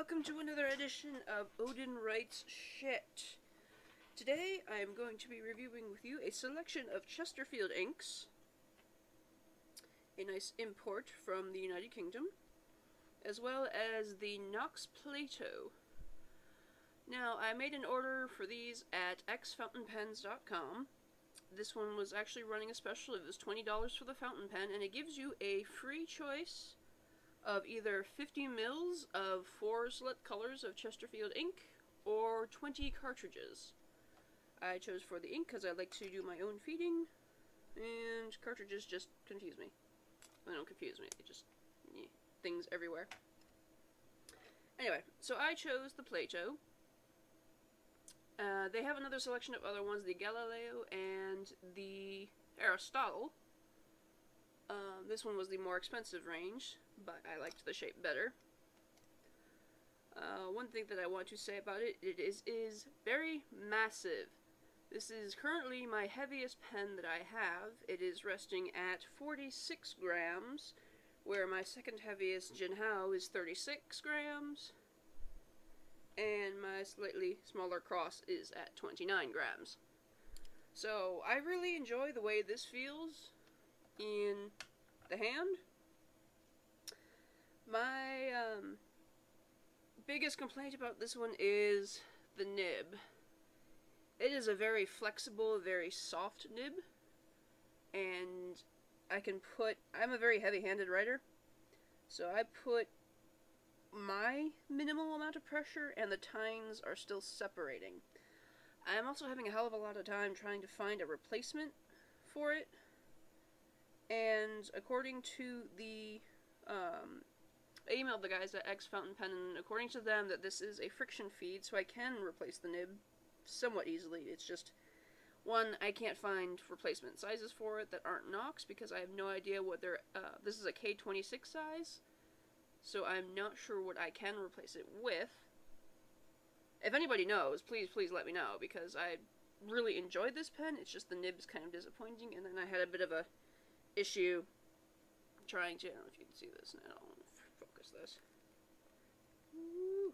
welcome to another edition of Odin Writes Shit. Today I am going to be reviewing with you a selection of Chesterfield Inks, a nice import from the United Kingdom, as well as the Knox Plato. Now, I made an order for these at xfountainpens.com. This one was actually running a special. It was $20 for the fountain pen, and it gives you a free choice of either 50 mils of 4 select colors of Chesterfield ink, or 20 cartridges. I chose for the ink because I like to do my own feeding, and cartridges just confuse me. They don't confuse me, they just, things everywhere. Anyway, so I chose the Plato. They have another selection of other ones, the Galileo and the Aristotle. This one was the more expensive range, but I liked the shape better. One thing that I want to say about it, it is very massive. This is currently my heaviest pen that I have. It is resting at 46 grams, where my second heaviest Jinhao is 36 grams, and my slightly smaller cross is at 29 grams. So I really enjoy the way this feels in the hand. My biggest complaint about this one is the nib. It is a very flexible, very soft nib, and I'm a very heavy-handed writer, so I put my minimal amount of pressure and the tines are still separating. I'm also having a hell of a lot of time trying to find a replacement for it, and according to the I emailed the guys at X Fountain Pen, and according to them that this is a friction feed, so I can replace the nib somewhat easily. It's just, one, I can't find replacement sizes for it that aren't Knox, because I have no idea what they're, this is a K26 size, so I'm not sure what I can replace it with. If anybody knows, please let me know, because I really enjoyed this pen. It's just the nib's kind of disappointing, and then I had a bit of a issue trying to, I don't know if you can see this now, I want to focus this. Woo.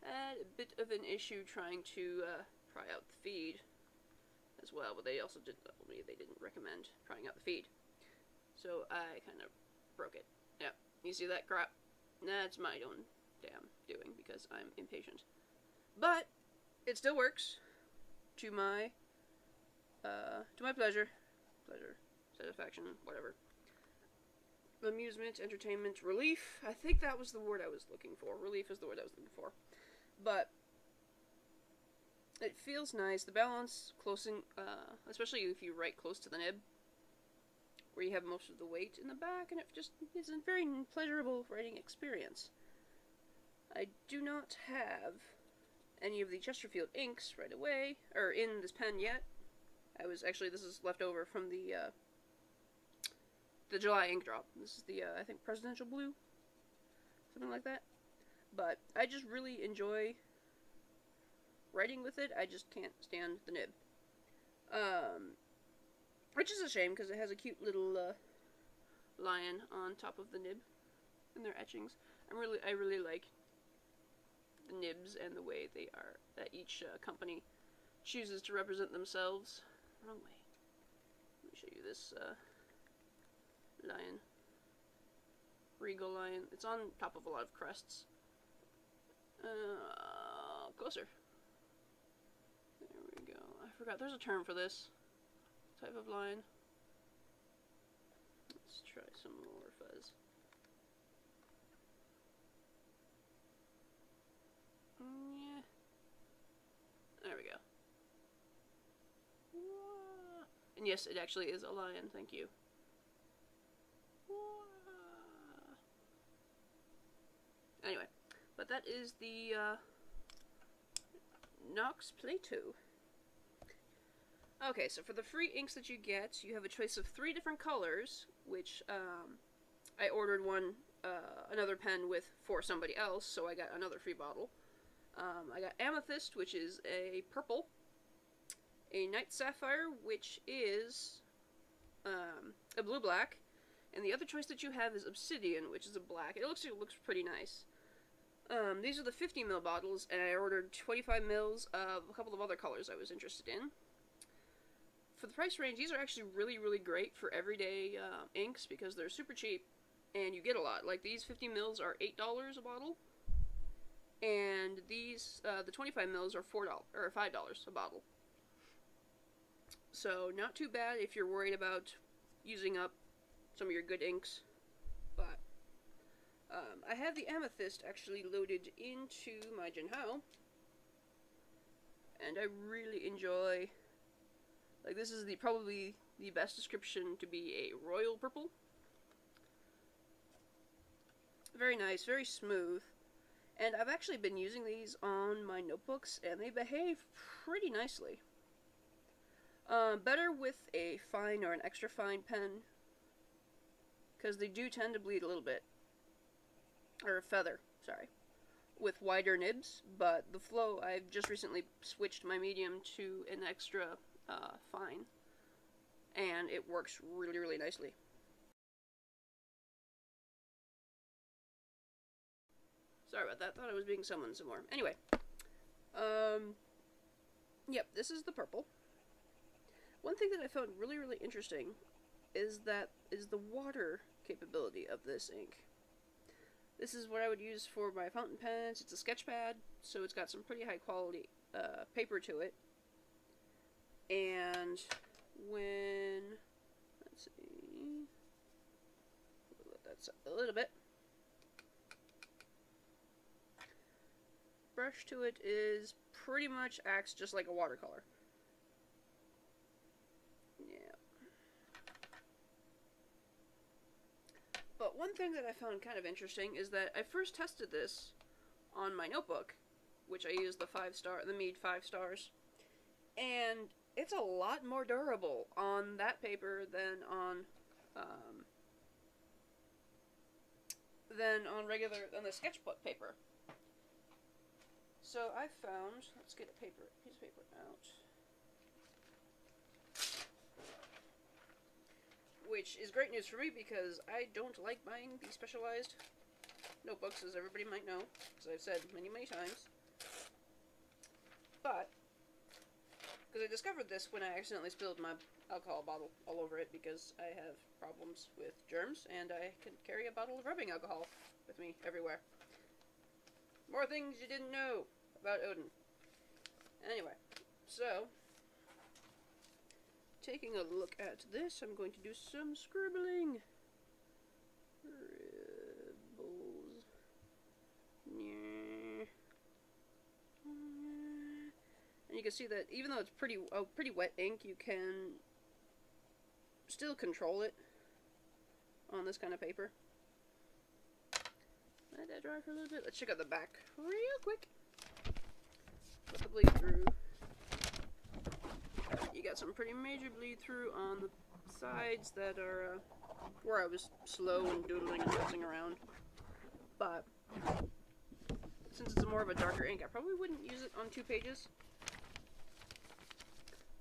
I had a bit of an issue trying to pry out the feed as well, but they also did tell me they didn't recommend prying out the feed. So I kind of broke it. Yeah, you see that crap? That's my own damn doing, because I'm impatient. But it still works to my pleasure, satisfaction, whatever. Amusement, entertainment, relief. I think that was the word I was looking for. Relief is the word I was looking for. But it feels nice. The balance, especially if you write close to the nib, where you have most of the weight in the back, and it just is a very pleasurable writing experience. I do not have any of the Chesterfield inks right away, or in this pen yet. This is left over from the July ink drop. This is the, I think, Presidential Blue, something like that. But I just really enjoy writing with it. I just can't stand the nib. Which is a shame, because it has a cute little lion on top of the nib in their etchings. I really like the nibs and the way they are, that each company chooses to represent themselves. Wrong way. Let me show you this lion. Regal lion. It's on top of a lot of crests. Closer. There we go. I forgot. There's a term for this type of lion. Let's try some more fuzz. Yeah. There we go. And yes, it actually is a lion. Thank you. Anyway, but that is the Knox Plato. Okay, so for the free inks that you get, you have a choice of 3 different colors, which I ordered another pen with for somebody else, so I got another free bottle. I got Amethyst, which is a purple, a Night Sapphire, which is a blue-black, And the other choice that you have is Obsidian, which is a black. It looks pretty nice. These are the 50 ml bottles, and I ordered 25 mils of a couple of other colors I was interested in. For the price range, these are actually really, really great for everyday inks because they're super cheap and you get a lot. Like these 50 mils are $8 a bottle, and these the 25 mils are $4 or $5 a bottle. So not too bad if you're worried about using up some of your good inks. But I have the amethyst actually loaded into my Jinhao, and I really enjoy. Like, this is probably the best description to be a royal purple. Very nice, very smooth. And I've actually been using these on my notebooks, and they behave pretty nicely. Better with a fine or an extra fine pen, because they do tend to bleed a little bit. Or feather, sorry. With wider nibs, but the flow, I've just recently switched my medium to an extra fine, and it works really, really nicely. Sorry about that, thought I was being summoned some more. Anyway, yep, this is the purple. One thing that I found really, really interesting is the water capability of this ink. This is what I would use for my fountain pens. It's a sketch pad, so it's got some pretty high quality paper to it. And when, let's see, let that set a little bit. Brush to it is pretty much acts just like a watercolor. Yeah. But one thing that I found kind of interesting is that I first tested this on my notebook, which I used the Mead 5 stars, and it's a lot more durable on that paper than on the sketchbook paper. So I found, let's get a piece of paper out, which is great news for me because I don't like buying the specialized notebooks, as everybody might know, as I've said many, many times. But because I discovered this when I accidentally spilled my alcohol bottle all over it because I have problems with germs and I can carry a bottle of rubbing alcohol with me everywhere. More things you didn't know about Odin. Anyway, so taking a look at this, I'm going to do some scribbling. Scribbles. Yeah. And you can see that even though it's pretty wet ink, you can still control it on this kind of paper. Let that dry for a little bit. Let's check out the back real quick. Put the bleed through. You got some pretty major bleed through on the sides that are where I was slow and doodling and messing around. But since it's more of a darker ink, I probably wouldn't use it on 2 pages.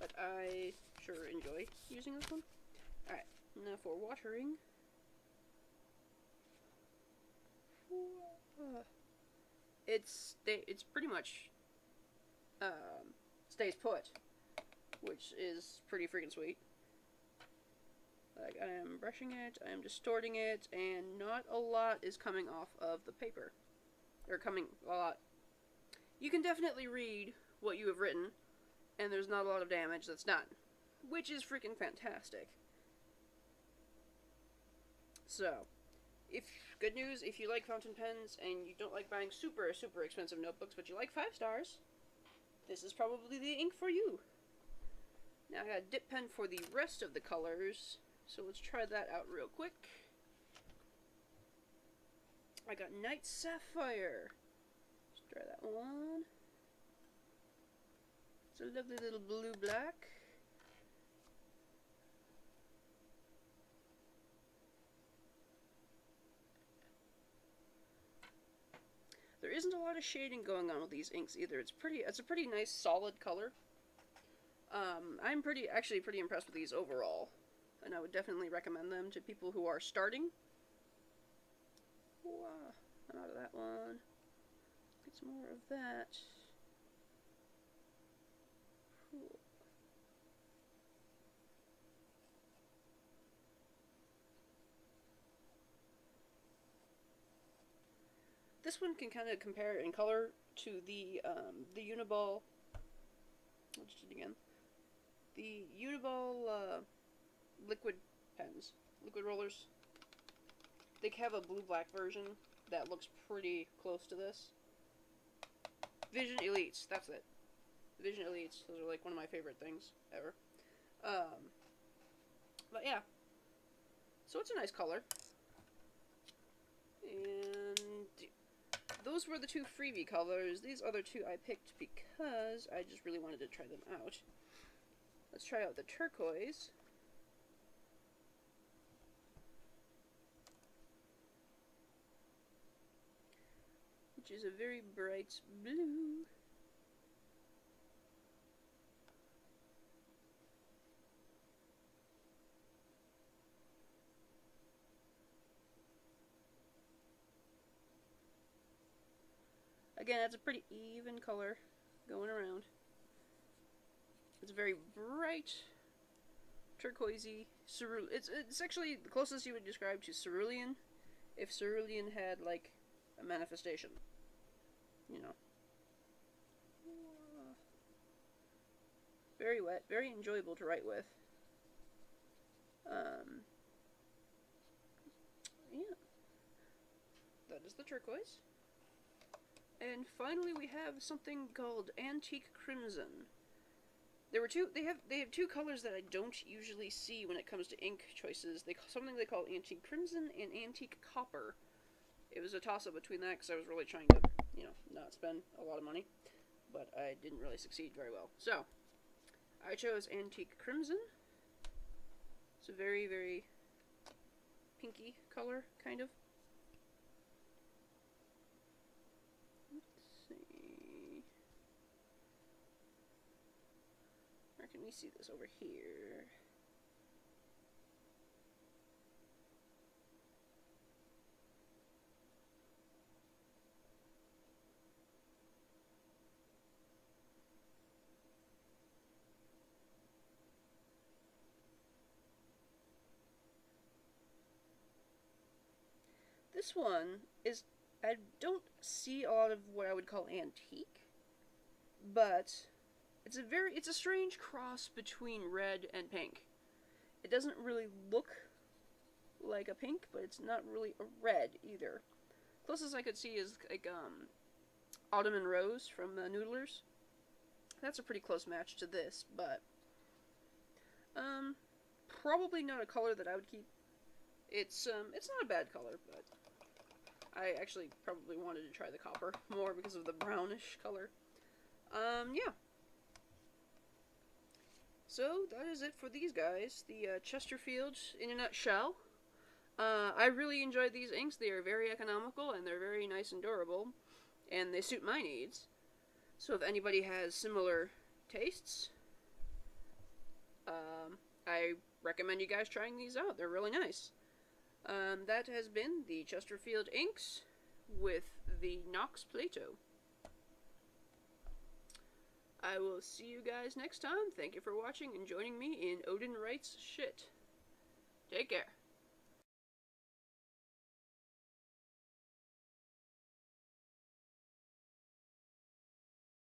But I sure enjoy using this one. Alright, now for watering. It's pretty much stays put, which is pretty freaking sweet. Like, I am brushing it, I am distorting it, and not a lot is coming off of the paper. Or coming a lot. You can definitely read what you have written, and there's not a lot of damage that's done, which is freaking fantastic. So, good news, if you like fountain pens and you don't like buying super, super expensive notebooks, but you like 5 stars, this is probably the ink for you. Now I got a dip pen for the rest of the colors, so let's try that out real quick. I got Night Sapphire. Let's try that one. It's a lovely little blue-black. There isn't a lot of shading going on with these inks either. It's a pretty nice solid color. I'm actually pretty impressed with these overall, and I would definitely recommend them to people who are starting. I'm out of that one. Some more of that. Cool. This one can kind of compare in color to the Uniball. Let's do it again. The Uniball liquid pens, liquid rollers. They have a blue-black version that looks pretty close to this. Vision Elites, that's it. Vision Elites, those are like one of my favorite things ever. But yeah, so it's a nice color. And those were the two freebie colors. These other two I picked because I just really wanted to try them out. Let's try out the Turquoise. Which is a very bright blue. Again, it's a pretty even color going around. It's very bright, turquoisey, cerulean. It's actually the closest you would describe to cerulean, if cerulean had like a manifestation, you know. Very wet, very enjoyable to write with. Yeah, that is the turquoise. And finally, we have something called Antique Crimson. There were two. They have two colors that I don't usually see when it comes to ink choices. Something they call Antique Crimson and Antique Copper. It was a toss-up between that because I was really trying to, you know, not spend a lot of money, but I didn't really succeed very well. So I chose Antique Crimson. It's a very, very pinky color, kind of. Can we see this over here? This one is, I don't see a lot of what I would call antique, but it's a strange cross between red and pink. It doesn't really look like a pink, but it's not really a red either. Closest I could see is like Autumn and Rose from Noodlers. That's a pretty close match to this, but probably not a color that I would keep. It's not a bad color, but I actually probably wanted to try the copper more because of the brownish color. Yeah. So, that is it for these guys. The Chesterfield in a nutshell. I really enjoyed these inks. They are very economical, and they're very nice and durable. And they suit my needs. So if anybody has similar tastes, I recommend you guys trying these out. They're really nice. That has been the Chesterfield Inks with the Knox Plato. I will see you guys next time. Thank you for watching and joining me in Odin Writes Shit. Take care.